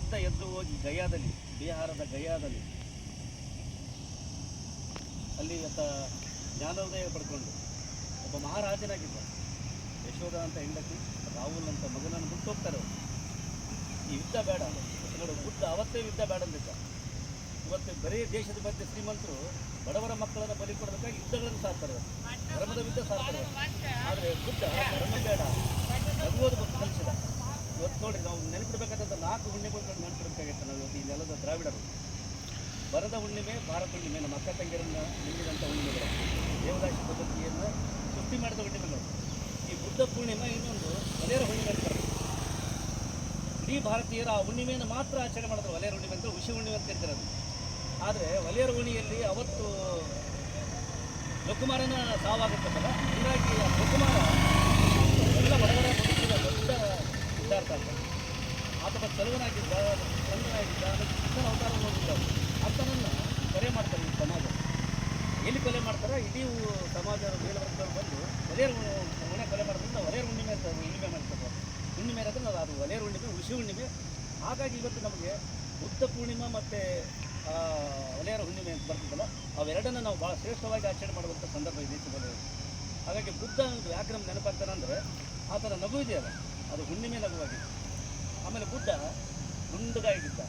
ಬುದ್ಧ ಎದ್ದು ಹೋಗಿ ಗಯಾದಲ್ಲಿ, ಬಿಹಾರದ ಗಯಾದಲ್ಲಿ ಅಲ್ಲಿ ಜ್ಞಾನೋದಯ ಪಡ್ಕೊಂಡು ಒಬ್ಬ ಮಹಾರಾಜನಾಗಿದ್ದ. ಯಶೋಧ ಅಂತ ಹೆಂಡತಿ, ರಾಹುಲ್ ಅಂತ ಮಗನನ್ನು ಬಿಟ್ಟು ಹೋಗ್ತಾರೆ ಅವರು. ಈ ಯುದ್ಧ ಬೇಡ ನೋಡಿ, ಬುದ್ಧ ಅವತ್ತೇ ಯುದ್ಧ ಬೇಡ ಅಂದಿದ್ದ. ಇವತ್ತು ಬರೀ ದೇಶದ ಮಧ್ಯೆ ಶ್ರೀಮಂತರು ಬಡವರ ಮಕ್ಕಳನ್ನು ಬಲಿ ಕೊಡೋದಕ್ಕಾಗಿ ಯುದ್ಧಗಳನ್ನು ಸಾಕ್ತಾರೆ, ಧರ್ಮದ ಯುದ್ಧ ಸಾಕ್ತಾರೆ. ಆದರೆ ಬುದ್ಧ ಧರ್ಮ ಬೇಡ, ನಗುವುದು ಕಲಿಸಿದ. ಇವತ್ತು ನೋಡಿ, ನಾವು ನೆನಪಿಡ್ಬೇಕಾದಂಥ 4 ಹುಣ್ಣಿಮೆಗಳನ್ನು ನೆನಪಿಡಬೇಕಾಗಿತ್ತು. ನಾವು ಇವತ್ತು ಈ ನೆಲದ ದ್ರಾವಿಡರು ಬರದ ಹುಣ್ಣಿಮೆ, ಭಾರತ ಹುಣ್ಣಿಮೆ, ನಮ್ಮ ಅಕ್ಕ ತಂಗಿಯರನ್ನು ನಿಲ್ಲಿದಂಥ ಹುಣ್ಣಿಮೆಗಳು, ದೇವದಾಸಿ ಪದ್ಧತಿಯನ್ನು ಸೃಷ್ಟಿ ಮಾಡಿದ ಹುಣ್ಣಿಮೆಗಳು. ಈ ಬುದ್ಧ ಪೂರ್ಣಿಮೆ ಇನ್ನೊಂದು ಒಲೆಯರ ಹುಣ್ಣಿಮೆ ಅಂತಾರೆ. ಇಡೀ ಭಾರತೀಯರು ಆ ಹುಣ್ಣಿಮೆಯನ್ನು ಮಾತ್ರ ಆಚರಣೆ ಮಾಡಿದ್ರು. ಒಲೆಯರ ಹುಣ್ಣಿಮೆ ಅಂತ, ಹುಷಿ ಹುಣ್ಣಿಮೆ ಅಂತ ಕರೀತಾರೆ. ಆದರೆ ಒಲೆಯರ ಹುಣ್ಣಿಮೆಯಲ್ಲಿ ಅವತ್ತು ಲಕುಮಾರನ ಸಾವಾಗುತ್ತಲ್ಲ, ಹೀಗಾಗಿ ಆ ಲಕುಮಾರ ಎಲ್ಲ ಬಡವರ ಬದುಕಿದ ದೊಡ್ಡ ಸಿದ್ಧಾರ್ಥ ಅಂತ. ಆತ ಚಲುವನಾಗಿದ್ದ, ಚಂದನಾಗಿದ್ದ, ಕೃಷ್ಣನ ಅವತಾರ ನೋಡಿದ್ದ. ಆತನನ್ನು ಕೊಲೆ ಮಾಡ್ತಾರೆ ಈ ಸಮಾಜ. ಎಲ್ಲಿ ಕೊಲೆ ಮಾಡ್ತಾರೆ? ಇಡೀ ಸಮಾಜದ ಮೇಲ್ವರ್ಗದವರು ಬಂದು ಒಲೆಯರ ಹುಣ್ಣೆ ಕೊಲೆ ಮಾಡೋದ್ರಿಂದ ಒಲೆಯರ ಹುಣ್ಣಿಮೆ ಅಂತ ಹುಣ್ಣಿಮೆ ಮಾಡ್ತಾರೆ. ಹುಣ್ಣಿಮೆ ಇರೋದ್ರೆ ಅದು ಒಲೆಯರ ಹುಣ್ಣಿಮೆ, ಹುಷಿ ಹುಣ್ಣಿಮೆ. ಹಾಗಾಗಿ ಇವತ್ತು ನಮಗೆ ಬುದ್ಧ ಪೂರ್ಣಿಮೆ ಮತ್ತು ಒಲೆಯರ ಹುಣ್ಣಿಮೆ ಅಂತ ಬರ್ತಿದ್ದಲ್ಲ, ಅವೆರಡನ್ನು ನಾವು ಭಾಳ ಶ್ರೇಷ್ಠವಾಗಿ ಆಚರಣೆ ಮಾಡುವಂಥ ಸಂದರ್ಭ ಈ ದೇಶದಲ್ಲಿ. ಹಾಗಾಗಿ ಬುದ್ಧ ಅನ್ನೋದು ಯಾಕೆ ನಮ್ಗೆ ನೆನಪಾಗ್ತಾನೆ ಅಂದರೆ, ಆ ಥರ ನಗು ಇದೆಯಲ್ಲ, ಅದು ಹುಣ್ಣಿಮೆ ನಗುವಾಗಿತ್ತು. ಆಮೇಲೆ ಬುದ್ಧ ಗುಂಡಗಾಗಿದ್ದ.